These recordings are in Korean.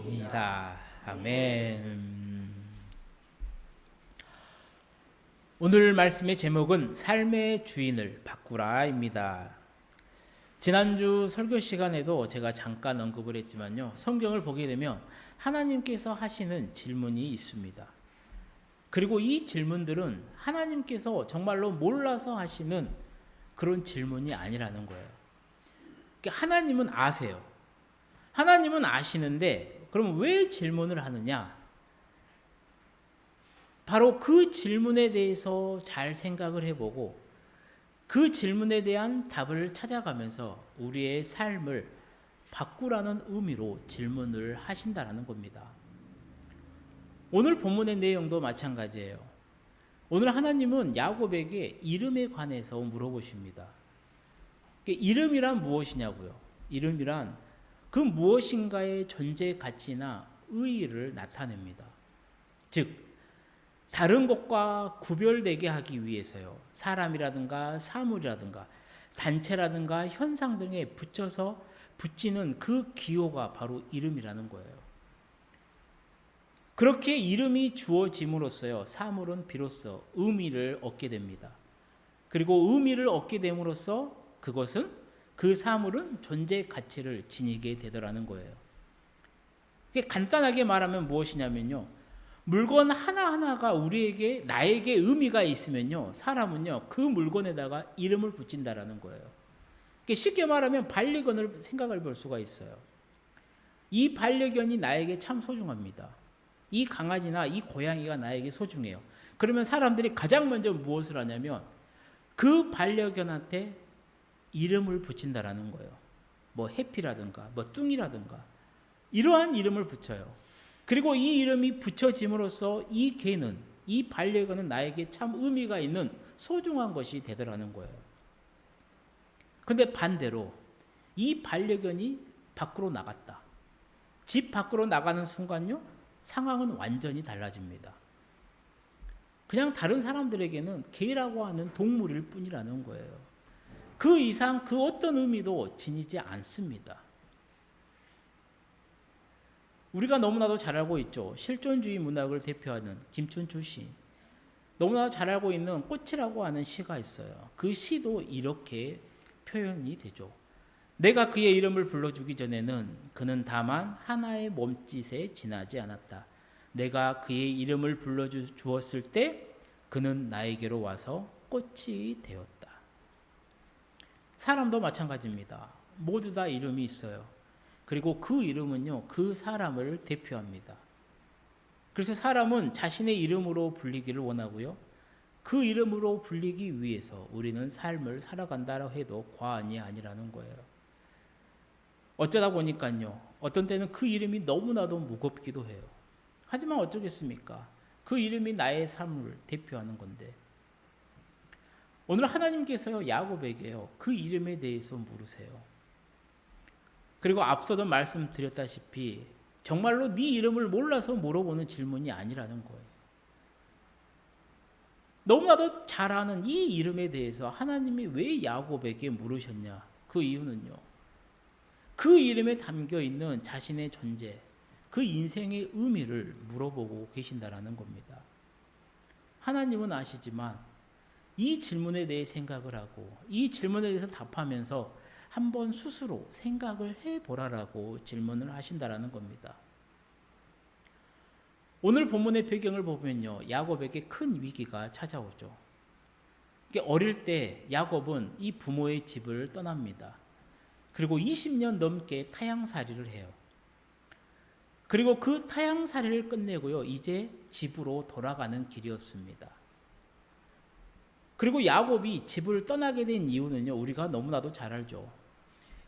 입니다. 아멘. 오늘 말씀의 제목은 삶의 주인을 바꾸라입니다. 지난주 설교 시간에도 제가 잠깐 언급을 했지만요. 성경을 보게 되면 하나님께서 하시는 질문이 있습니다. 그리고 이 질문들은 하나님께서 정말로 몰라서 하시는 그런 질문이 아니라는 거예요. 그러니까 하나님은 아세요. 하나님은 아시는데 그럼 왜 질문을 하느냐? 바로 그 질문에 대해서 잘 생각을 해보고 그 질문에 대한 답을 찾아가면서 우리의 삶을 바꾸라는 의미로 질문을 하신다는 겁니다. 오늘 본문의 내용도 마찬가지예요. 오늘 하나님은 야곱에게 이름에 관해서 물어보십니다. 이름이란 무엇이냐고요? 이름이란 그 무엇인가의 존재 가치나 의의를 나타냅니다. 즉 다른 것과 구별되게 하기 위해서요. 사람이라든가 사물이라든가 단체라든가 현상 등에 붙이는 그 기호가 바로 이름이라는 거예요. 그렇게 이름이 주어짐으로써요. 사물은 비로소 의미를 얻게 됩니다. 그리고 의미를 얻게 됨으로써 그 사물은 존재 가치를 지니게 되더라는 거예요. 간단하게 말하면 무엇이냐면요. 물건 하나하나가 나에게 의미가 있으면요. 사람은요. 그 물건에다가 이름을 붙인다라는 거예요. 쉽게 말하면 반려견을 생각해 볼 수가 있어요. 이 반려견이 나에게 참 소중합니다. 이 강아지나 이 고양이가 나에게 소중해요. 그러면 사람들이 가장 먼저 무엇을 하냐면 그 반려견한테 이름을 붙인다라는 거예요. 뭐 해피라든가 뭐 뚱이라든가 이러한 이름을 붙여요. 그리고 이 이름이 붙여짐으로써 이 반려견은 나에게 참 의미가 있는 소중한 것이 되더라는 거예요. 그런데 반대로 이 반려견이 밖으로 나갔다. 집 밖으로 나가는 순간요. 상황은 완전히 달라집니다. 그냥 다른 사람들에게는 개라고 하는 동물일 뿐이라는 거예요. 그 이상 그 어떤 의미도 지니지 않습니다. 우리가 너무나도 잘 알고 있죠. 실존주의 문학을 대표하는 김춘추 시인. 너무나도 잘 알고 있는 꽃이라고 하는 시가 있어요. 그 시도 이렇게 표현이 되죠. 내가 그의 이름을 불러주기 전에는 그는 다만 하나의 몸짓에 지나지 않았다. 내가 그의 이름을 불러주었을 때 그는 나에게로 와서 꽃이 되었다. 사람도 마찬가지입니다. 모두 다 이름이 있어요. 그리고 그 이름은요, 그 사람을 대표합니다. 그래서 사람은 자신의 이름으로 불리기를 원하고요. 그 이름으로 불리기 위해서 우리는 삶을 살아간다고 해도 과언이 아니라는 거예요. 어쩌다 보니까요, 어떤 때는 그 이름이 너무나도 무겁기도 해요. 하지만 어쩌겠습니까? 그 이름이 나의 삶을 대표하는 건데. 오늘 하나님께서요, 야곱에게요, 그 이름에 대해서 물으세요. 그리고 앞서도 말씀드렸다시피 정말로 네 이름을 몰라서 물어보는 질문이 아니라는 거예요. 너무나도 잘 아는 이 이름에 대해서 하나님이 왜 야곱에게 물으셨냐? 그 이유는요. 그 이름에 담겨있는 자신의 존재, 그 인생의 의미를 물어보고 계신다라는 겁니다. 하나님은 아시지만 이 질문에 대해 생각을 하고 이 질문에 대해서 답하면서 한번 스스로 생각을 해보라라고 질문을 하신다라는 겁니다. 오늘 본문의 배경을 보면요. 야곱에게 큰 위기가 찾아오죠. 어릴 때 야곱은 이 부모의 집을 떠납니다. 그리고 20년 넘게 타향살이를 해요. 그리고 그 타향살이를 끝내고요. 이제 집으로 돌아가는 길이었습니다. 그리고 야곱이 집을 떠나게 된 이유는요. 우리가 너무나도 잘 알죠.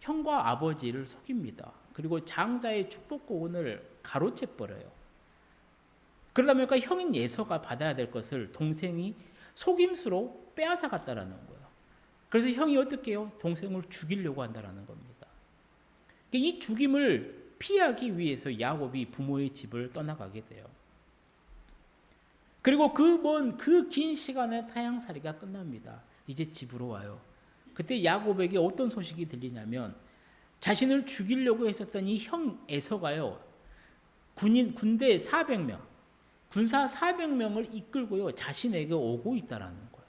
형과 아버지를 속입니다. 그리고 장자의 축복고은을 가로채버려요. 그러다 보니까 형인 에서가 받아야 될 것을 동생이 속임수로 빼앗아갔다라는 거예요. 그래서 형이 어떻게 해요? 동생을 죽이려고 한다라는 겁니다. 이 죽임을 피하기 위해서 야곱이 부모의 집을 떠나가게 돼요. 그리고 그 긴 시간의 타향살이가 끝납니다. 이제 집으로 와요. 그때 야곱에게 어떤 소식이 들리냐면 자신을 죽이려고 했었던 이 형 에서가요. 군대 400명, 군사 400명을 이끌고요 자신에게 오고 있다라는 거예요.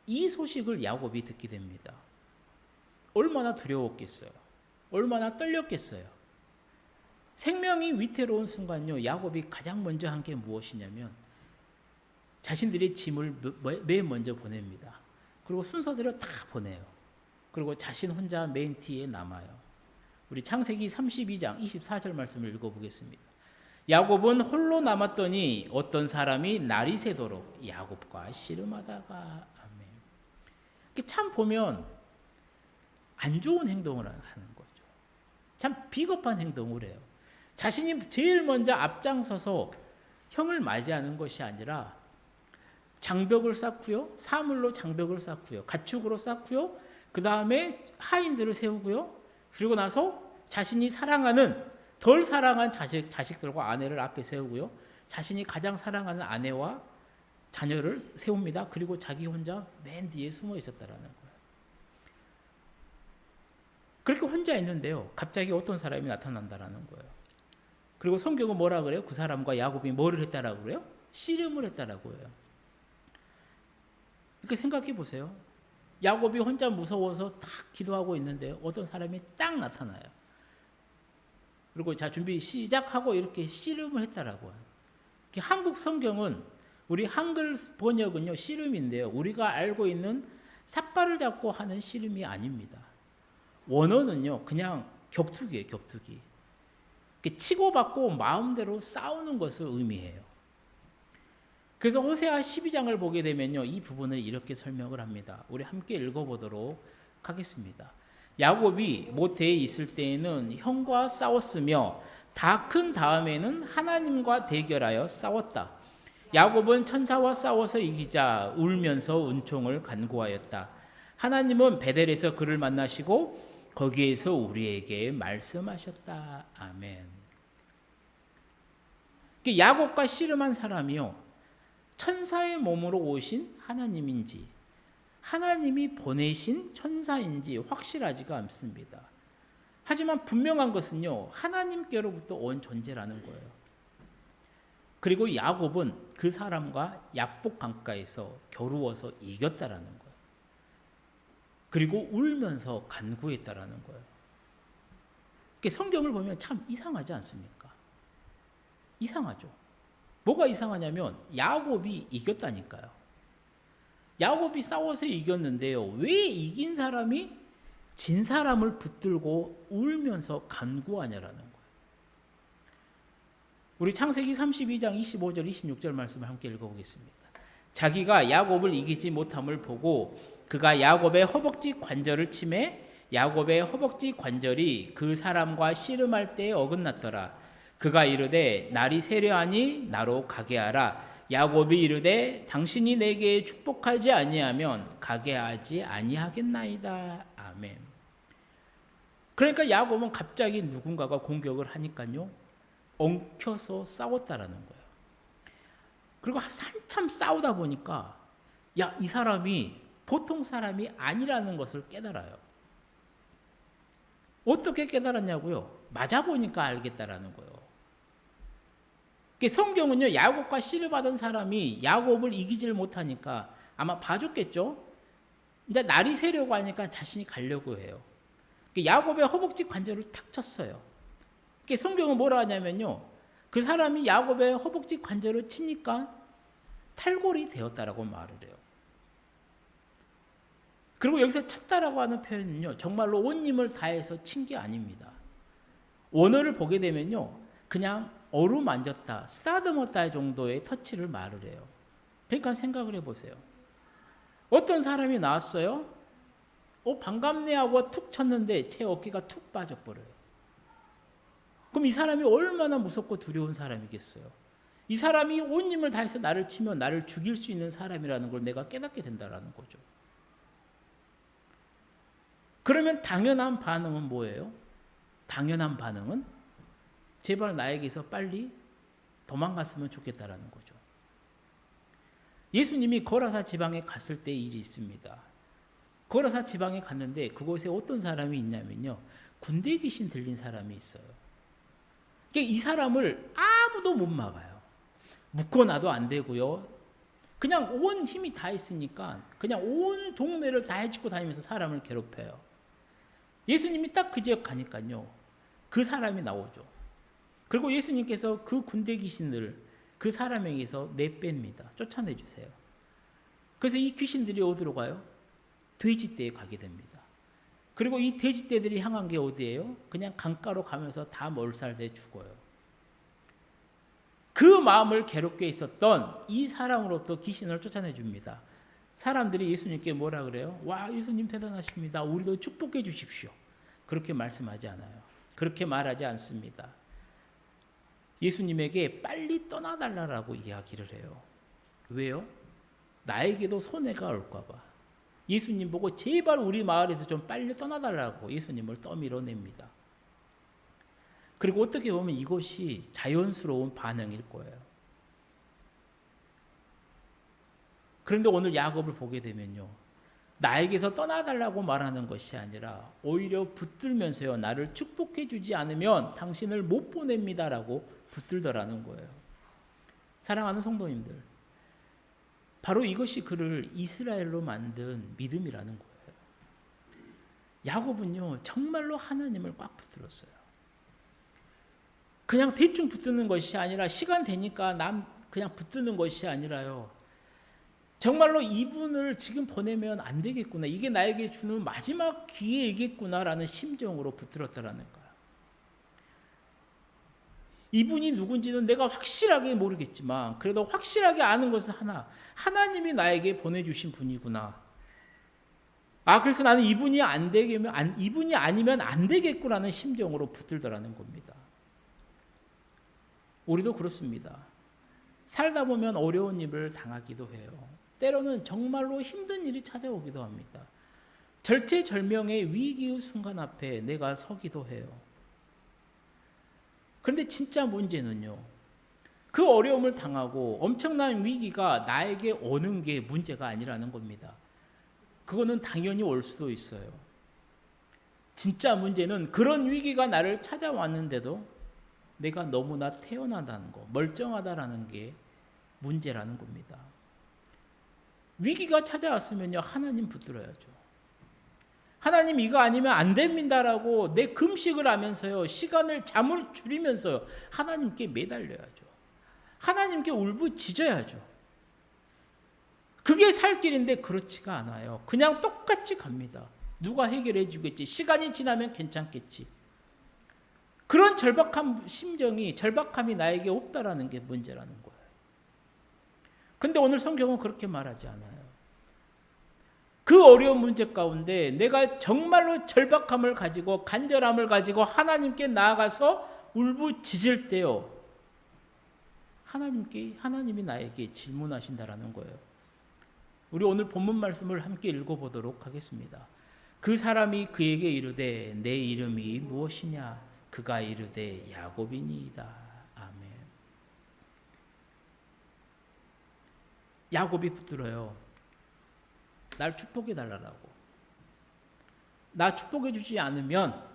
이 소식을 야곱이 듣게 됩니다. 얼마나 두려웠겠어요. 얼마나 떨렸겠어요. 생명이 위태로운 순간요 야곱이 가장 먼저 한 게 무엇이냐면 자신들의 짐을 맨 먼저 보냅니다. 그리고 순서대로 다 보내요. 그리고 자신 혼자 맨 뒤에 남아요. 우리 창세기 32장 24절 말씀을 읽어보겠습니다. 야곱은 홀로 남았더니 어떤 사람이 날이 새도록 야곱과 씨름하다가 아멘. 참 보면 안 좋은 행동을 하는 거죠. 참 비겁한 행동을 해요. 자신이 제일 먼저 앞장서서 형을 맞이하는 것이 아니라 장벽을 쌓고요, 사물로 장벽을 쌓고요, 가축으로 쌓고요, 그 다음에 하인들을 세우고요, 그리고 나서 자신이 사랑하는 덜 사랑한 자식들과 아내를 앞에 세우고요, 자신이 가장 사랑하는 아내와 자녀를 세웁니다. 그리고 자기 혼자 맨 뒤에 숨어 있었다라는 거예요. 그렇게 혼자 있는데요, 갑자기 어떤 사람이 나타난다라는 거예요. 그리고 성경은 뭐라 그래요? 그 사람과 야곱이 뭐를 했다라고 그래요? 씨름을 했다라고 해요. 이렇게 생각해 보세요. 야곱이 혼자 무서워서 딱 기도하고 있는데 어떤 사람이 딱 나타나요. 그리고 자 준비 시작하고 이렇게 씨름을 했다라고 해요. 한국 성경은 우리 한글 번역은요 씨름인데요, 우리가 알고 있는 삿발을 잡고 하는 씨름이 아닙니다. 원어는요 그냥 격투기예요. 격투기. 치고받고 마음대로 싸우는 것을 의미해요. 그래서 호세아 12장을 보게 되면요 이 부분을 이렇게 설명을 합니다. 우리 함께 읽어보도록 하겠습니다. 야곱이 모태에 있을 때에는 형과 싸웠으며 다 큰 다음에는 하나님과 대결하여 싸웠다. 야곱은 천사와 싸워서 이기자 울면서 은총을 간구하였다. 하나님은 베델에서 그를 만나시고 거기에서 우리에게 말씀하셨다. 아멘. 야곱과 씨름한 사람이요 천사의 몸으로 오신 하나님인지 하나님이 보내신 천사인지 확실하지가 않습니다. 하지만 분명한 것은요 하나님께로부터 온 존재라는 거예요. 그리고 야곱은 그 사람과 약복 강가에서 겨루어서 이겼다라는 거예요. 그리고 울면서 간구했다라는 거예요. 성경을 보면 참 이상하지 않습니까? 이상하죠. 뭐가 이상하냐면 야곱이 이겼다니까요. 야곱이 싸워서 이겼는데요, 왜 이긴 사람이 진 사람을 붙들고 울면서 간구하냐라는 거예요. 우리 창세기 32장 25절 26절 말씀을 함께 읽어보겠습니다. 자기가 야곱을 이기지 못함을 보고 그가 야곱의 허벅지 관절을 치매 야곱의 허벅지 관절이 그 사람과 씨름할 때에 어긋났더라. 그가 이르되 날이 세려하니 나로 가게 하라. 야곱이 이르되 당신이 내게 축복하지 아니하면 가게 하지 아니하겠나이다. 아멘. 그러니까 야곱은 갑자기 누군가가 공격을 하니까요 엉켜서 싸웠다라는 거예요. 그리고 한참 싸우다 보니까 이 사람이 보통 사람이 아니라는 것을 깨달아요. 어떻게 깨달았냐고요? 맞아보니까 알겠다라는 거예요. 성경은요 야곱과 씨름하던 사람이 야곱을 이기질 못하니까 아마 봐줬겠죠. 이제 날이 새려고 하니까 자신이 가려고 해요. 야곱의 허벅지 관절을 탁 쳤어요. 성경은 뭐라 하냐면요 그 사람이 야곱의 허벅지 관절을 치니까 탈골이 되었다라고 말을 해요. 그리고 여기서 쳤다라고 하는 표현은요 정말로 온 힘을 다해서 친 게 아닙니다. 원어를 보게 되면요 그냥 어루만졌다, 쓰다듬었다 정도의 터치를 말을 해요. 그러니까 생각을 해보세요. 어떤 사람이 나왔어요. 반갑네 하고 툭 쳤는데 제 어깨가 툭 빠져버려요. 그럼 이 사람이 얼마나 무섭고 두려운 사람이겠어요. 이 사람이 온 힘을 다해서 나를 치면 나를 죽일 수 있는 사람이라는 걸 내가 깨닫게 된다는 거죠. 그러면 당연한 반응은 뭐예요? 당연한 반응은 제발 나에게서 빨리 도망갔으면 좋겠다라는 거죠. 예수님이 거라사 지방에 갔을 때 일이 있습니다. 거라사 지방에 갔는데 그곳에 어떤 사람이 있냐면요 군대 귀신 들린 사람이 있어요. 이 사람을 아무도 못 막아요. 묶어놔도 안 되고요. 그냥 온 힘이 다 있으니까 그냥 온 동네를 다 헤집고 다니면서 사람을 괴롭혀요. 예수님이 딱 그 지역 가니까요. 그 사람이 나오죠. 그리고 예수님께서 그 군대 귀신을 그 사람에게서 내뺍니다. 쫓아내주세요. 그래서 이 귀신들이 어디로 가요? 돼지떼에 가게 됩니다. 그리고 이 돼지떼들이 향한 게 어디예요? 그냥 강가로 가면서 다 몰살돼 죽어요. 그 마음을 괴롭게 있었던 이 사람으로부터 귀신을 쫓아내 줍니다. 사람들이 예수님께 뭐라 그래요? 와, 예수님 대단하십니다. 우리도 축복해 주십시오. 그렇게 말씀하지 않아요. 그렇게 말하지 않습니다. 예수님에게 빨리 떠나달라고 이야기를 해요. 왜요? 나에게도 손해가 올까 봐. 예수님 보고 제발 우리 마을에서 좀 빨리 떠나달라고 예수님을 떠밀어냅니다. 그리고 어떻게 보면 이것이 자연스러운 반응일 거예요. 그런데 오늘 야곱을 보게 되면요. 나에게서 떠나달라고 말하는 것이 아니라 오히려 붙들면서요. 나를 축복해 주지 않으면 당신을 못 보냅니다라고 붙들더라는 거예요. 사랑하는 성도님들, 바로 이것이 그를 이스라엘로 만든 믿음이라는 거예요. 야곱은요. 정말로 하나님을 꽉 붙들었어요. 그냥 대충 붙드는 것이 아니라 시간 되니까 남 그냥 붙드는 것이 아니라요. 정말로 이분을 지금 보내면 안 되겠구나. 이게 나에게 주는 마지막 기회이겠구나라는 심정으로 붙들었다라는 거예요. 이분이 누군지는 내가 확실하게 모르겠지만 그래도 확실하게 아는 것은 하나. 하나님이 나에게 보내주신 분이구나. 그래서 나는 이분이 이분이 아니면 안 되겠구나라는 심정으로 붙들더라는 겁니다. 우리도 그렇습니다. 살다 보면 어려운 일을 당하기도 해요. 때로는 정말로 힘든 일이 찾아오기도 합니다. 절체절명의 위기의 순간 앞에 내가 서기도 해요. 그런데 진짜 문제는요. 그 어려움을 당하고 엄청난 위기가 나에게 오는 게 문제가 아니라는 겁니다. 그거는 당연히 올 수도 있어요. 진짜 문제는 그런 위기가 나를 찾아왔는데도 내가 너무나 태연하다는 거, 멀쩡하다라는 게 문제라는 겁니다. 위기가 찾아왔으면요, 하나님 붙들어야죠. 하나님 이거 아니면 안 됩니다라고 내 금식을 하면서요, 잠을 줄이면서요, 하나님께 매달려야죠. 하나님께 울부짖어야죠. 그게 살 길인데 그렇지가 않아요. 그냥 똑같이 갑니다. 누가 해결해 주겠지. 시간이 지나면 괜찮겠지. 그런 절박함이 나에게 없다라는 게 문제라는 거예요. 근데 오늘 성경은 그렇게 말하지 않아요. 그 어려운 문제 가운데 내가 정말로 절박함을 가지고 간절함을 가지고 하나님께 나아가서 울부짖을 때요. 하나님이 나에게 질문하신다라는 거예요. 우리 오늘 본문 말씀을 함께 읽어보도록 하겠습니다. 그 사람이 그에게 이르되 내 이름이 무엇이냐? 그가 이르되 야곱이니이다. 아멘. 야곱이 붙들어요. 날 축복해 달라고. 나 축복해 주지 않으면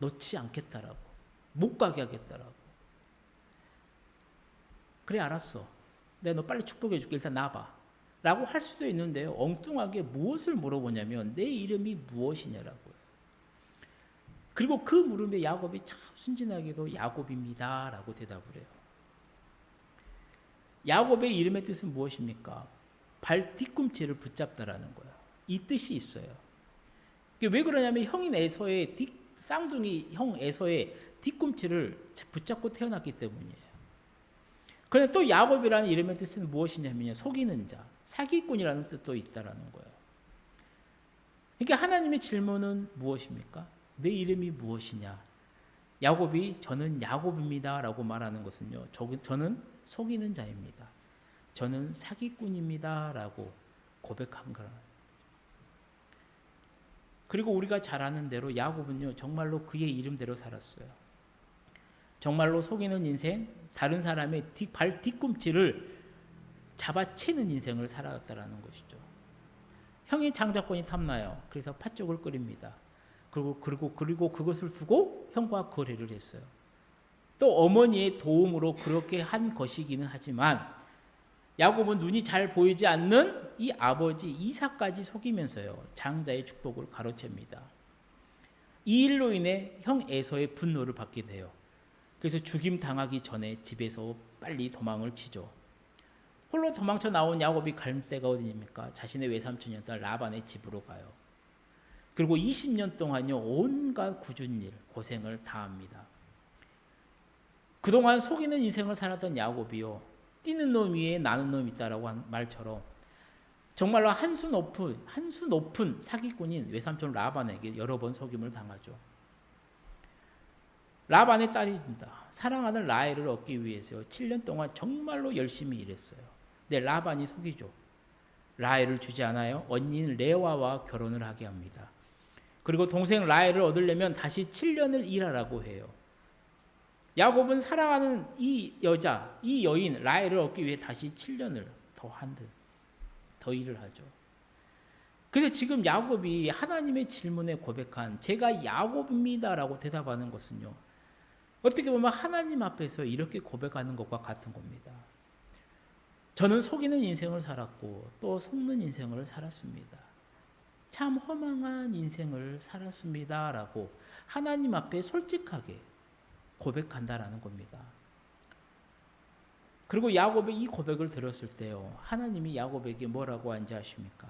놓지 않겠다라고. 못 가게 하겠다라고. 그래 알았어. 내가 너 빨리 축복해 줄게. 일단 나와봐. 라고 할 수도 있는데요. 엉뚱하게 무엇을 물어보냐면 내 이름이 무엇이냐라고요. 그리고 그 물음에 야곱이 참 순진하게도 야곱입니다 라고 대답을 해요. 야곱의 이름의 뜻은 무엇입니까? 발 뒤꿈치를 붙잡다라는 거예요. 이 뜻이 있어요. 왜 그러냐면 형인 에서의 쌍둥이 형 에서의 뒤꿈치를 붙잡고 태어났기 때문이에요. 그런데 또 야곱이라는 이름의 뜻은 무엇이냐면요. 속이는 자, 사기꾼이라는 뜻도 있다라는 거예요. 그러니까 하나님의 질문은 무엇입니까? 내 이름이 무엇이냐? 야곱이 저는 야곱입니다 라고 말하는 것은요. 저는 속이는 자입니다. 저는 사기꾼입니다 라고 고백한 거예요. 그리고 우리가 잘 아는 대로 야곱은요. 정말로 그의 이름대로 살았어요. 정말로 속이는 인생, 다른 사람의 발 뒤꿈치를 잡아채는 인생을 살아갔다라는 것이죠. 형의 장자권이 탐나요. 그래서 팥죽을 끓입니다. 그리고 그것을 두고 형과 거래를 했어요. 또 어머니의 도움으로 그렇게 한 것이기는 하지만 야곱은 눈이 잘 보이지 않는 이 아버지 이삭까지 속이면서요, 장자의 축복을 가로챕니다. 이 일로 인해 형 에서의 분노를 받게 돼요. 그래서 죽임 당하기 전에 집에서 빨리 도망을 치죠. 홀로 도망쳐 나온 야곱이 갈 데가 어디입니까? 자신의 외삼촌이었던 라반의 집으로 가요. 그리고 20년 동안요, 온갖 굳은 일, 고생을 다합니다. 그동안 속이는 인생을 살았던 야곱이요, 뛰는 놈 위에 나는 놈 있다라고 한 말처럼 정말로 한 수 높은 사기꾼인 외삼촌 라반에게 여러 번 속임을 당하죠. 라반의 딸입니다. 사랑하는 라헬을 얻기 위해서요, 7년 동안 정말로 열심히 일했어요. 근데 라반이 속이죠. 라헬을 주지 않아요. 언니인 레와와 결혼을 하게 합니다. 그리고 동생 라헬을 얻으려면 다시 7년을 일하라고 해요. 야곱은 사랑하는 이 여인 라헬을 얻기 위해 다시 7년을 더 일을 하죠. 그래서 지금 야곱이 하나님의 질문에 고백한 제가 야곱입니다라고 대답하는 것은요, 어떻게 보면 하나님 앞에서 이렇게 고백하는 것과 같은 겁니다. 저는 속이는 인생을 살았고 또 속는 인생을 살았습니다. 참 허망한 인생을 살았습니다라고 하나님 앞에 솔직하게 고백한다라는 겁니다. 그리고 야곱의 이 고백을 들었을 때요, 하나님이 야곱에게 뭐라고 한지 아십니까?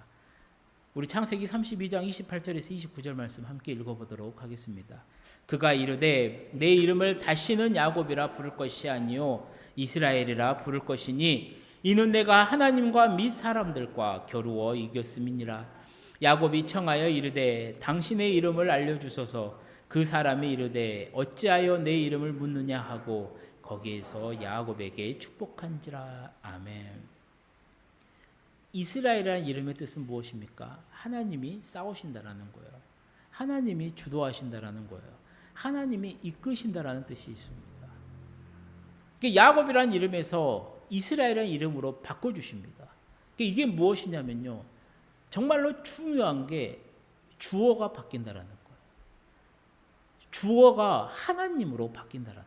우리 창세기 32장 28절에서 29절 말씀 함께 읽어보도록 하겠습니다. 그가 이르되 내 이름을 다시는 야곱이라 부를 것이 아니요 이스라엘이라 부를 것이니 이는 내가 하나님과 및 사람들과 겨루어 이겼음이니라. 야곱이 청하여 이르되 당신의 이름을 알려주소서. 그 사람이 이르되 어찌하여 내 이름을 묻느냐 하고 거기에서 야곱에게 축복한지라. 아멘. 이스라엘이라는 이름의 뜻은 무엇입니까? 하나님이 싸우신다라는 거예요. 하나님이 주도하신다라는 거예요. 하나님이 이끄신다라는 뜻이 있습니다. 야곱이라는 이름에서 이스라엘이라는 이름으로 바꿔주십니다. 이게 무엇이냐면요, 정말로 중요한 게 주어가 바뀐다라는 거예요. 주어가 하나님으로 바뀐다라는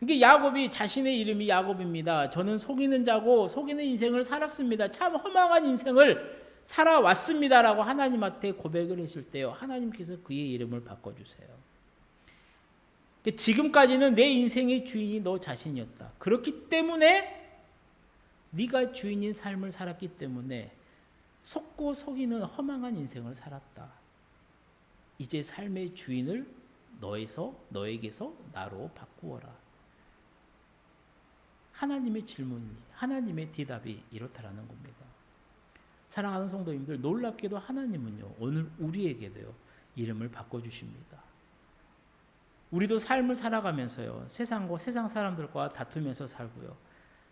거예요. 야곱이 자신의 이름이 야곱입니다. 저는 속이는 자고 속이는 인생을 살았습니다. 참 허망한 인생을 살아왔습니다라고 하나님한테 고백을 했을 때요, 하나님께서 그의 이름을 바꿔주세요. 지금까지는 내 인생의 주인이 너 자신이었다. 그렇기 때문에 네가 주인인 삶을 살았기 때문에 속고 속이는 허망한 인생을 살았다. 이제 삶의 주인을 너에게서 나로 바꾸어라. 하나님의 질문이, 하나님의 대답이 이렇다라는 겁니다. 사랑하는 성도님들, 놀랍게도 하나님은요, 오늘 우리에게도요, 이름을 바꿔주십니다. 우리도 삶을 살아가면서요, 세상 사람들과 다투면서 살고요,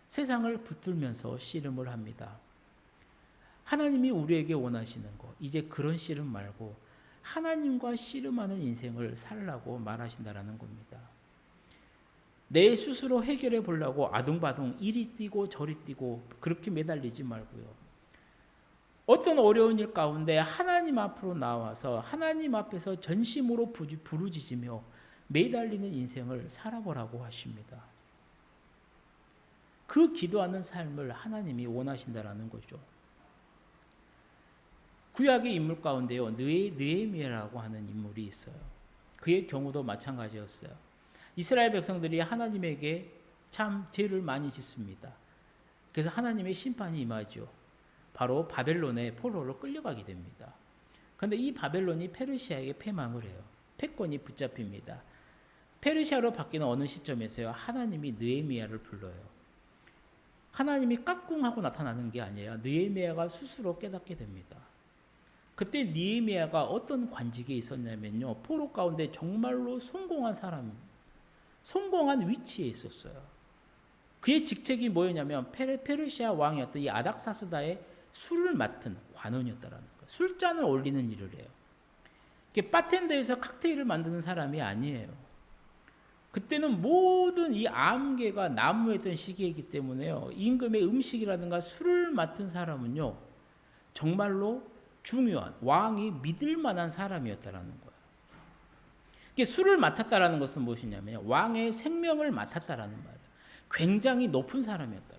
세상을 붙들면서 씨름을 합니다. 하나님이 우리에게 원하시는 거, 이제 그런 씨름 말고 하나님과 씨름하는 인생을 살라고 말하신다라는 겁니다. 내 스스로 해결해 보려고 아둥바둥 이리 뛰고 저리 뛰고 그렇게 매달리지 말고요, 어떤 어려운 일 가운데 하나님 앞으로 나와서 하나님 앞에서 전심으로 부르짖으며 매달리는 인생을 살아보라고 하십니다. 그 기도하는 삶을 하나님이 원하신다라는 거죠. 구약의 인물 가운데요, 느헤미야라고 하는 인물이 있어요. 그의 경우도 마찬가지였어요. 이스라엘 백성들이 하나님에게 참 죄를 많이 짓습니다. 그래서 하나님의 심판이 임하죠. 바로 바벨론의 포로로 끌려가게 됩니다. 그런데 이 바벨론이 페르시아에게 패망을 해요. 패권이 붙잡힙니다. 페르시아로 바뀌는 어느 시점에서요, 하나님이 느헤미야를 불러요. 하나님이 깍꿍하고 나타나는 게 아니에요. 느헤미야가 스스로 깨닫게 됩니다. 그때 느헤미야가 어떤 관직에 있었냐면요, 포로 가운데 정말로 성공한 위치에 있었어요. 그의 직책이 뭐였냐면 페르시아 왕이었던 이 아닥사스다의 술을 맡은 관원이었다라는 거예요. 술잔을 올리는 일을 해요. 바텐더에서 칵테일을 만드는 사람이 아니에요. 그때는 모든 이 암개가 난무했던 시기이기 때문에요, 임금의 음식이라든가 술을 맡은 사람은요, 정말로 중요한 왕이 믿을 만한 사람이었다라는 거예요. 이게 수를 맡았다라는 것은 무엇이냐면 왕의 생명을 맡았다라는 말이에요. 굉장히 높은 사람이었다.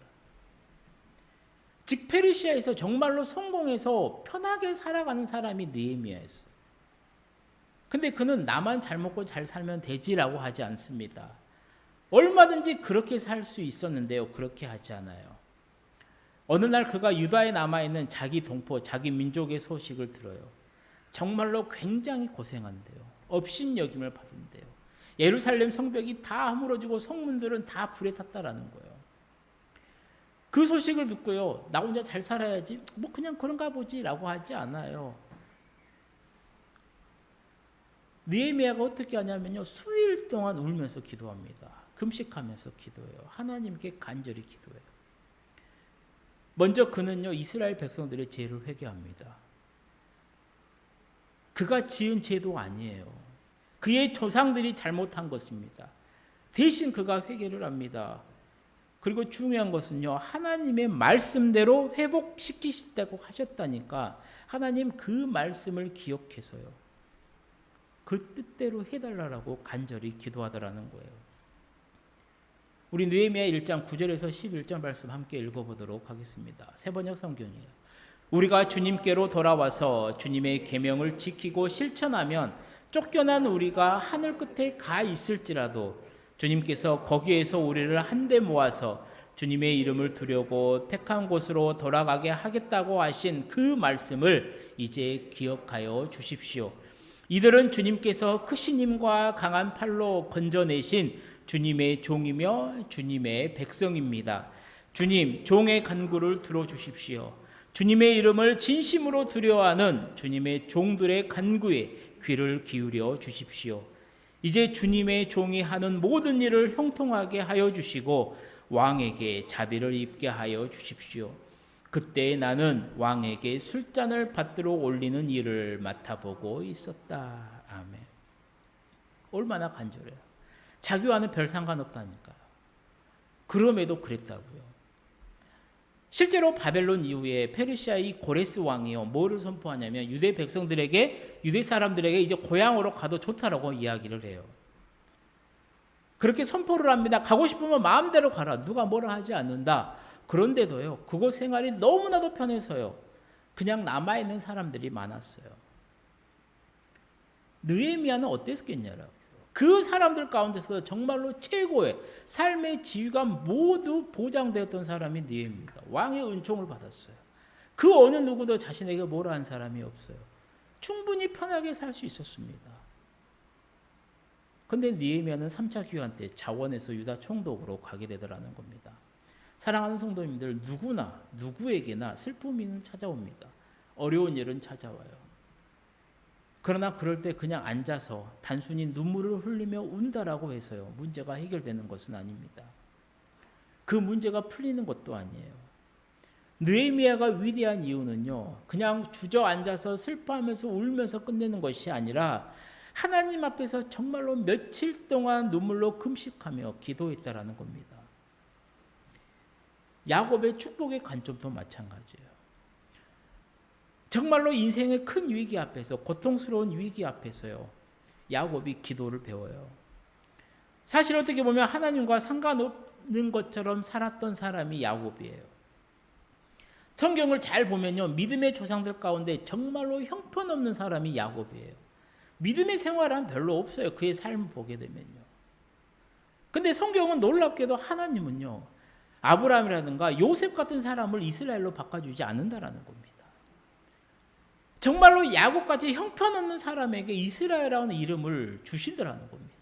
즉 페르시아에서 정말로 성공해서 편하게 살아가는 사람이 느헤미야였어요. 근데 그는 나만 잘 먹고 잘 살면 되지라고 하지 않습니다. 얼마든지 그렇게 살 수 있었는데요. 그렇게 하지 않아요. 어느 날 그가 유다에 남아있는 자기 동포, 자기 민족의 소식을 들어요. 정말로 굉장히 고생한대요. 업신여김을 받은대요. 예루살렘 성벽이 다 무너지고 성문들은 다 불에 탔다라는 거예요. 그 소식을 듣고요. 나 혼자 잘 살아야지. 뭐 그냥 그런가 보지라고 하지 않아요. 느헤미야가 어떻게 하냐면요. 수일 동안 울면서 기도합니다. 금식하면서 기도해요. 하나님께 간절히 기도해요. 먼저 그는요. 이스라엘 백성들의 죄를 회개합니다. 그가 지은 죄도 아니에요. 그의 조상들이 잘못한 것입니다. 대신 그가 회개를 합니다. 그리고 중요한 것은요. 하나님의 말씀대로 회복시키시다고 하셨다니까 하나님 그 말씀을 기억해서요. 그 뜻대로 해달라고 간절히 기도하더라는 거예요. 우리 느헤미야 1장 9절에서 11절 말씀 함께 읽어보도록 하겠습니다. 새번역 성경이에요. 우리가 주님께로 돌아와서 주님의 계명을 지키고 실천하면 쫓겨난 우리가 하늘 끝에 가 있을지라도 주님께서 거기에서 우리를 한데 모아서 주님의 이름을 두려고 택한 곳으로 돌아가게 하겠다고 하신 그 말씀을 이제 기억하여 주십시오. 이들은 주님께서 크신 힘과 강한 팔로 건져내신 주님의 종이며 주님의 백성입니다. 주님, 종의 간구를 들어주십시오. 주님의 이름을 진심으로 두려워하는 주님의 종들의 간구에 귀를 기울여 주십시오. 이제 주님의 종이 하는 모든 일을 형통하게 하여 주시고 왕에게 자비를 입게 하여 주십시오. 그때 나는 왕에게 술잔을 받들어 올리는 일을 맡아보고 있었다. 아멘. 얼마나 간절해요. 자기와는 별 상관없다니까요. 그럼에도 그랬다고요. 실제로 바벨론 이후에 페르시아의 고레스 왕이요 뭐를 선포하냐면 유대 백성들에게 유대 사람들에게 이제 고향으로 가도 좋다라고 이야기를 해요. 그렇게 선포를 합니다. 가고 싶으면 마음대로 가라. 누가 뭐라 하지 않는다. 그런데도요 그곳 생활이 너무나도 편해서요 그냥 남아있는 사람들이 많았어요. 느헤미야는 어땠겠냐라고. 그 사람들 가운데서 정말로 최고의 삶의 지위가 모두 보장되었던 사람이 느헤미야입니다. 왕의 은총을 받았어요. 그 어느 누구도 자신에게 뭐라 한 사람이 없어요. 충분히 편하게 살 수 있었습니다. 그런데 느헤미야는 3차 귀환 때 자원에서 유다 총독으로 가게 되더라는 겁니다. 사랑하는 성도님들, 누구나 누구에게나 슬픔이 찾아옵니다. 어려운 일은 찾아와요. 그러나 그럴 때 그냥 앉아서 단순히 눈물을 흘리며 운다라고 해서요 문제가 해결되는 것은 아닙니다. 그 문제가 풀리는 것도 아니에요. 느헤미야가 위대한 이유는요 그냥 주저앉아서 슬퍼하면서 울면서 끝내는 것이 아니라 하나님 앞에서 정말로 며칠 동안 눈물로 금식하며 기도했다라는 겁니다. 야곱의 축복의 관점도 마찬가지예요. 정말로 인생의 큰 위기 앞에서 고통스러운 위기 앞에서요 야곱이 기도를 배워요. 사실 어떻게 보면 하나님과 상관없는 것처럼 살았던 사람이 야곱이에요. 성경을 잘 보면요 믿음의 조상들 가운데 정말로 형편없는 사람이 야곱이에요. 믿음의 생활은 별로 없어요. 그의 삶을 보게 되면요. 근데 성경은 놀랍게도 하나님은요 아브라함이라든가 요셉 같은 사람을 이스라엘로 바꿔주지 않는다라는 겁니다. 정말로 야곱같이 형편없는 사람에게 이스라엘이라는 이름을 주시더라는 겁니다.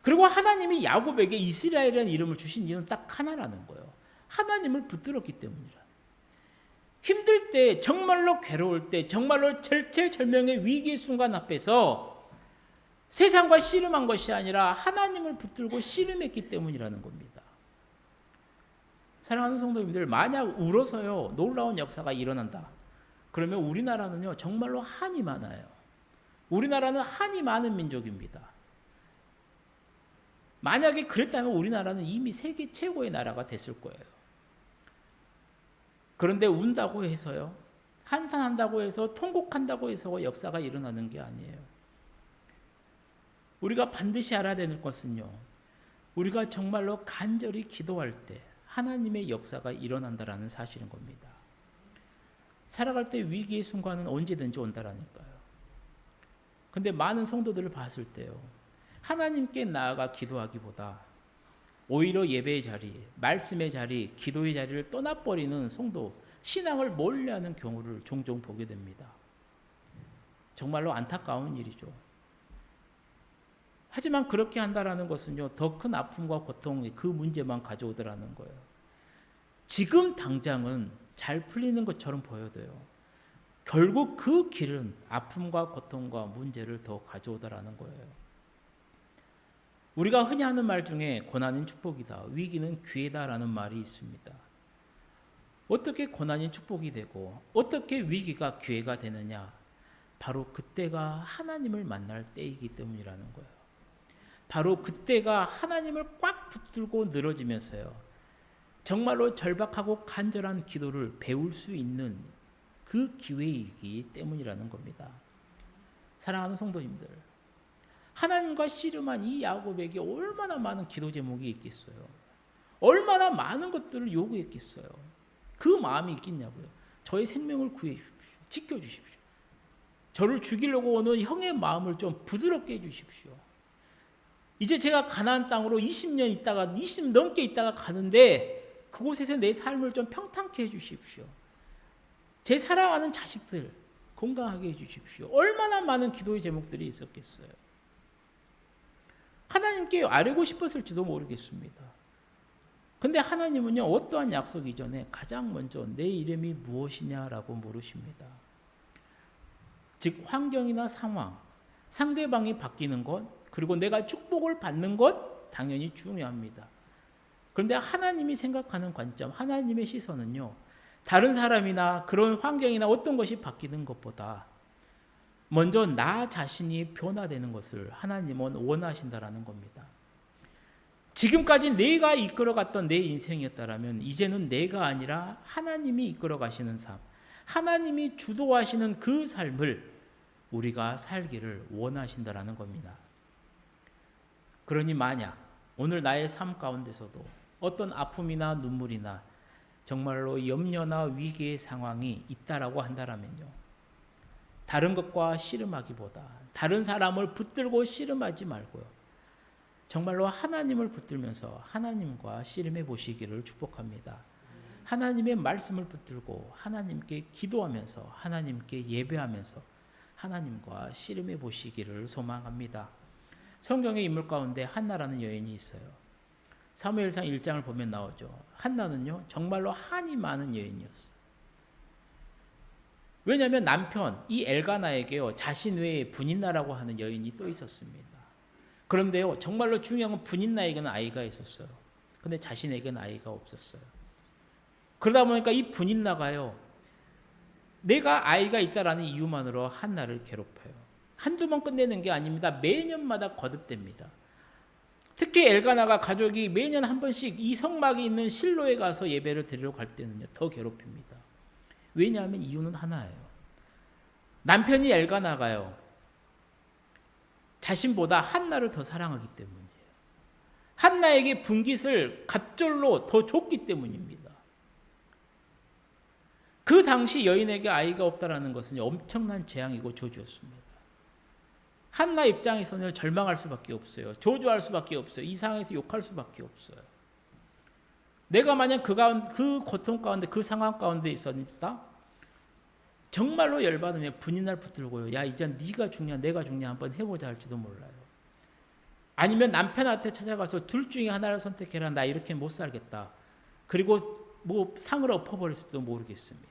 그리고 하나님이 야곱에게 이스라엘이라는 이름을 주신 이유는 딱 하나라는 거예요. 하나님을 붙들었기 때문이라. 힘들 때, 정말로 괴로울 때, 정말로 절체절명의 위기의 순간 앞에서 세상과 씨름한 것이 아니라 하나님을 붙들고 씨름했기 때문이라는 겁니다. 사랑하는 성도님들, 만약 울어서요 놀라운 역사가 일어난다. 그러면 우리나라는요 정말로 한이 많아요. 우리나라는 한이 많은 민족입니다. 만약에 그랬다면 우리나라는 이미 세계 최고의 나라가 됐을 거예요. 그런데 운다고 해서요 한탄한다고 해서 통곡한다고 해서 역사가 일어나는 게 아니에요. 우리가 반드시 알아야 되는 것은요, 우리가 정말로 간절히 기도할 때 하나님의 역사가 일어난다라는 사실인 겁니다. 살아갈 때 위기의 순간은 언제든지 온다라니까요. 근데 많은 성도들을 봤을 때요, 하나님께 나아가 기도하기보다 오히려 예배의 자리, 말씀의 자리, 기도의 자리를 떠나버리는 성도, 신앙을 멀리하는 경우를 종종 보게 됩니다. 정말로 안타까운 일이죠. 하지만 그렇게 한다라는 것은요, 더 큰 아픔과 고통, 그 문제만 가져오더라는 거예요. 지금 당장은 잘 풀리는 것처럼 보여도요, 결국 그 길은 아픔과 고통과 문제를 더 가져오더라는 거예요. 우리가 흔히 하는 말 중에 고난은 축복이다, 위기는 기회다라는 말이 있습니다. 어떻게 고난이 축복이 되고 어떻게 위기가 기회가 되느냐? 바로 그때가 하나님을 만날 때이기 때문이라는 거예요. 바로 그때가 하나님을 꽉 붙들고 늘어지면서요, 정말로 절박하고 간절한 기도를 배울 수 있는 그 기회이기 때문이라는 겁니다. 사랑하는 성도님들, 하나님과 씨름한 이 야곱에게 얼마나 많은 기도 제목이 있겠어요. 얼마나 많은 것들을 요구했겠어요. 그 마음이 있겠냐고요. 저의 생명을 구해 주십시오. 지켜주십시오. 저를 죽이려고 오는 형의 마음을 좀 부드럽게 해주십시오. 이제 제가 가나안 땅으로 20년 있다가 20 넘게 있다가 가는데 그곳에서 내 삶을 좀 평탄케 해주십시오. 제 사랑하는 자식들 건강하게 해주십시오. 얼마나 많은 기도의 제목들이 있었겠어요. 하나님께 아뢰고 싶었을지도 모르겠습니다. 근데 하나님은요, 어떠한 약속 이전에 가장 먼저 내 이름이 무엇이냐라고 물으십니다. 즉 환경이나 상황, 상대방이 바뀌는 것, 그리고 내가 축복을 받는 것 당연히 중요합니다. 그런데 하나님이 생각하는 관점, 하나님의 시선은요, 다른 사람이나 그런 환경이나 어떤 것이 바뀌는 것보다 먼저 나 자신이 변화되는 것을 하나님은 원하신다라는 겁니다. 지금까지 내가 이끌어갔던 내 인생이었다라면 이제는 내가 아니라 하나님이 이끌어가시는 삶, 하나님이 주도하시는 그 삶을 우리가 살기를 원하신다라는 겁니다. 그러니 만약 오늘 나의 삶 가운데서도 어떤 아픔이나 눈물이나 정말로 염려나 위기의 상황이 있다라고 한다라면요, 다른 것과 씨름하기보다 다른 사람을 붙들고 씨름하지 말고요, 정말로 하나님을 붙들면서 하나님과 씨름해 보시기를 축복합니다. 하나님의 말씀을 붙들고 하나님께 기도하면서 하나님께 예배하면서 하나님과 씨름해 보시기를 소망합니다. 성경의 인물 가운데 한나라는 여인이 있어요. 사무엘상 1장을 보면 나오죠. 한나는요, 정말로 한이 많은 여인이었어요. 왜냐하면 남편 이 엘가나에게요, 자신 외에 분인나라고 하는 여인이 또 있었습니다. 그런데요, 정말로 중요한 건 분인나에게는 아이가 있었어요. 근데 자신에게는 아이가 없었어요. 그러다 보니까 이 분인나가요, 내가 아이가 있다라는 이유만으로 한나를 괴롭혀요. 한두 번 끝내는 게 아닙니다. 매년마다 거듭됩니다. 특히 엘가나가 가족이 매년 한 번씩 이 성막이 있는 실로에 가서 예배를 드리러 갈 때는요, 더 괴롭힙니다. 왜냐하면 이유는 하나예요. 남편이 엘가나가요, 자신보다 한나를 더 사랑하기 때문이에요. 한나에게 분깃을 갑절로 더 줬기 때문입니다. 그 당시 여인에게 아이가 없다라는 것은 엄청난 재앙이고 저주였습니다. 한나 입장에서는 절망할 수밖에 없어요. 저주할 수밖에 없어요. 이 상황에서 욕할 수밖에 없어요. 내가 만약 그 고통 가운데, 그 상황 가운데 있었다, 정말로 열받으면 분인날 붙들고요, 야 이제 네가 죽냐 내가 죽냐 한번 해보자 할지도 몰라요. 아니면 남편한테 찾아가서 둘 중에 하나를 선택해라, 나 이렇게 못 살겠다. 그리고 뭐 상을 엎어버릴지도 모르겠습니다.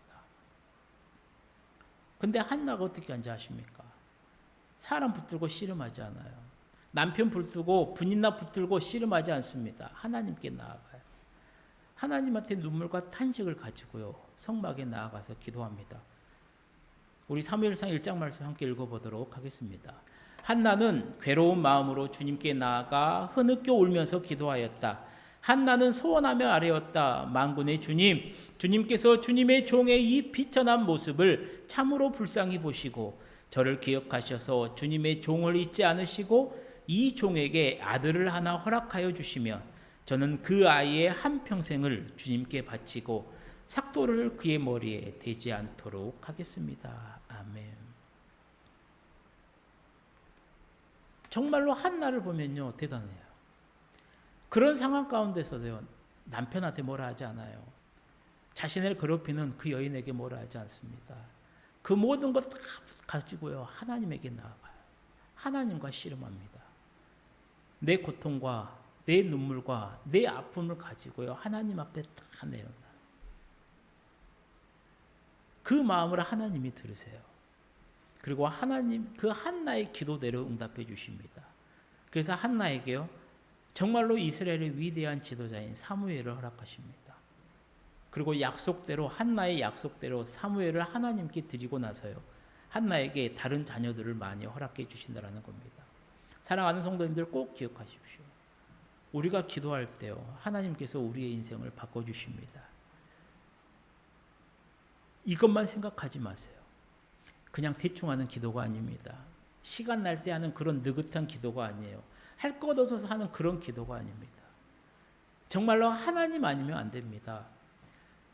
근데 한나가 어떻게 한지 아십니까? 사람 붙들고 씨름하지 않아요. 남편 붙들고 분인나 붙들고 씨름하지 않습니다. 하나님께 나아가요. 하나님한테 눈물과 탄식을 가지고요, 성막에 나아가서 기도합니다. 우리 사무엘상 1장 말씀 함께 읽어보도록 하겠습니다. 한나는 괴로운 마음으로 주님께 나아가 흐느껴 울면서 기도하였다. 한나는 소원하며 아뢰었다. 만군의 주님, 주님께서 주님의 종의 이 비천한 모습을 참으로 불쌍히 보시고 저를 기억하셔서 주님의 종을 잊지 않으시고 이 종에게 아들을 하나 허락하여 주시면 저는 그 아이의 한평생을 주님께 바치고 삭도를 그의 머리에 대지 않도록 하겠습니다. 아멘. 정말로 한나를 보면요, 대단해요. 그런 상황 가운데서도요, 남편한테 뭐라 하지 않아요. 자신을 괴롭히는 그 여인에게 뭐라 하지 않습니다. 그 모든 것 다 가지고요, 하나님에게 나아가요. 하나님과 씨름합니다. 내 고통과 내 눈물과 내 아픔을 가지고요, 하나님 앞에 다 내어놔요. 그 마음을 하나님이 들으세요. 그리고 하나님 그 한나의 기도대로 응답해 주십니다. 그래서 한나에게요, 정말로 이스라엘의 위대한 지도자인 사무엘을 허락하십니다. 그리고 약속대로, 한나의 약속대로 사무엘을 하나님께 드리고 나서요, 한나에게 다른 자녀들을 많이 허락해 주신다는 겁니다. 사랑하는 성도님들, 꼭 기억하십시오. 우리가 기도할 때요, 하나님께서 우리의 인생을 바꿔주십니다. 이것만 생각하지 마세요. 그냥 대충 하는 기도가 아닙니다. 시간 날 때 하는 그런 느긋한 기도가 아니에요. 할 것 없어서 하는 그런 기도가 아닙니다. 정말로 하나님 아니면 안 됩니다.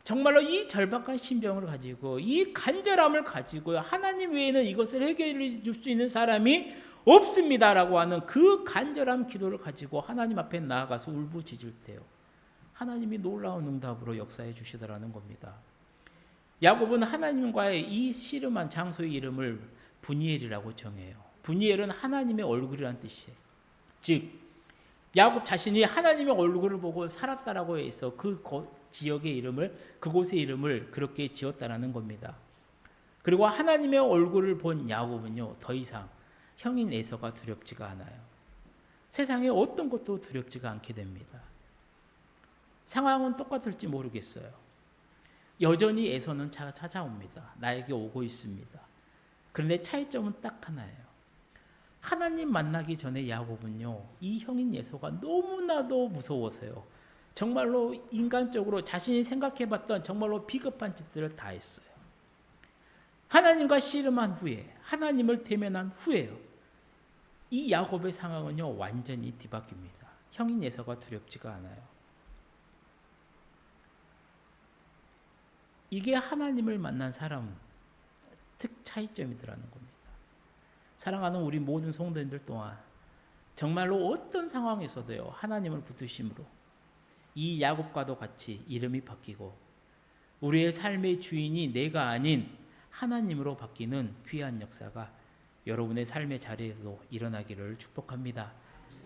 정말로 이 절박한 심정을 가지고 이 간절함을 가지고 하나님 외에는 이것을 해결해 줄 수 있는 사람이 없습니다라고 하는 그 간절한 기도를 가지고 하나님 앞에 나아가서 울부짖을 때요, 하나님이 놀라운 응답으로 역사해 주시더라는 겁니다. 야곱은 하나님과의 이 씨름한 장소의 이름을 분이엘이라고 정해요. 분이엘은 하나님의 얼굴이라는 뜻이에요. 즉 야곱 자신이 하나님의 얼굴을 보고 살았다라고 해서 그 지역의 이름을, 그곳의 이름을 그렇게 지었다라는 겁니다. 그리고 하나님의 얼굴을 본 야곱은요, 더 이상 형인 에서가 두렵지가 않아요. 세상에 어떤 것도 두렵지가 않게 됩니다. 상황은 똑같을지 모르겠어요. 여전히 에서는 찾아옵니다. 나에게 오고 있습니다. 그런데 차이점은 딱 하나예요. 하나님 만나기 전에 야곱은요, 이 형인 에서가 너무나도 무서워서요, 정말로 인간적으로 자신이 생각해봤던 정말로 비겁한 짓들을 다 했어요. 하나님과 씨름한 후에, 하나님을 대면한 후에요, 이 야곱의 상황은요, 완전히 뒤바뀝니다. 형인 에서가 두렵지가 않아요. 이게 하나님을 만난 사람 차이점이더라는 겁니다. 사랑하는 우리 모든 성도님들 또한 정말로 어떤 상황에서도요, 하나님을 붙드심으로 이 야곱과도 같이 이름이 바뀌고 우리의 삶의 주인이 내가 아닌 하나님으로 바뀌는 귀한 역사가 여러분의 삶의 자리에서도 일어나기를 축복합니다.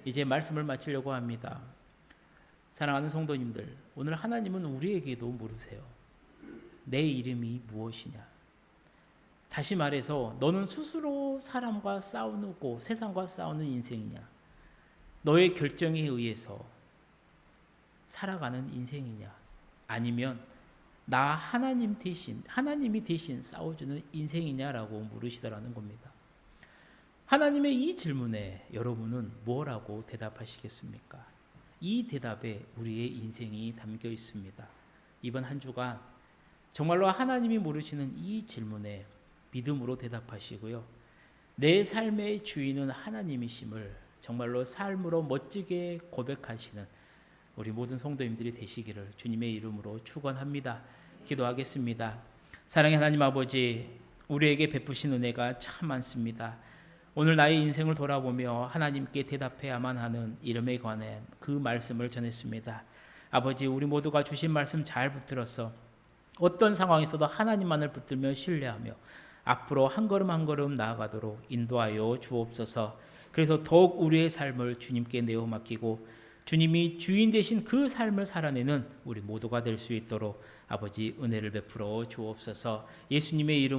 이제 말씀을 마치려고 합니다. 사랑하는 성도님들, 오늘 하나님은 우리에게도 물으세요. 내 이름이 무엇이냐? 다시 말해서 너는 스스로 사람과 싸우고 세상과 싸우는 인생이냐? 너의 결정에 의해서 살아가는 인생이냐? 아니면 나 하나님이 대신 싸워주는 인생이냐라고 물으시더라는 겁니다. 하나님의 이 질문에 여러분은 뭐라고 대답하시겠습니까? 이 대답에 우리의 인생이 담겨 있습니다. 이번 한 주간 정말로 하나님이 물으시는 이 질문에 믿음으로 대답하시고요, 내 삶의 주인은 하나님이심을 정말로 삶으로 멋지게 고백하시는 우리 모든 성도님들이 되시기를 주님의 이름으로 축원합니다. 기도하겠습니다. 사랑의 하나님 아버지, 우리에게 베푸신 은혜가 참 많습니다. 오늘 나의 인생을 돌아보며 하나님께 대답해야만 하는 이름에 관한 그 말씀을 전했습니다. 아버지, 우리 모두가 주신 말씀 잘 붙들어서 어떤 상황에서도 하나님만을 붙들며 신뢰하며 앞으로 한 걸음 한 걸음 나아가도록 인도하여 주옵소서. 그래서 더욱 우리의 삶을 주님께 내어 맡기고 주님이 주인 되신 그 삶을 살아내는 우리 모두가 될 수 있도록 아버지 은혜를 베풀어 주옵소서. 예수님의 이름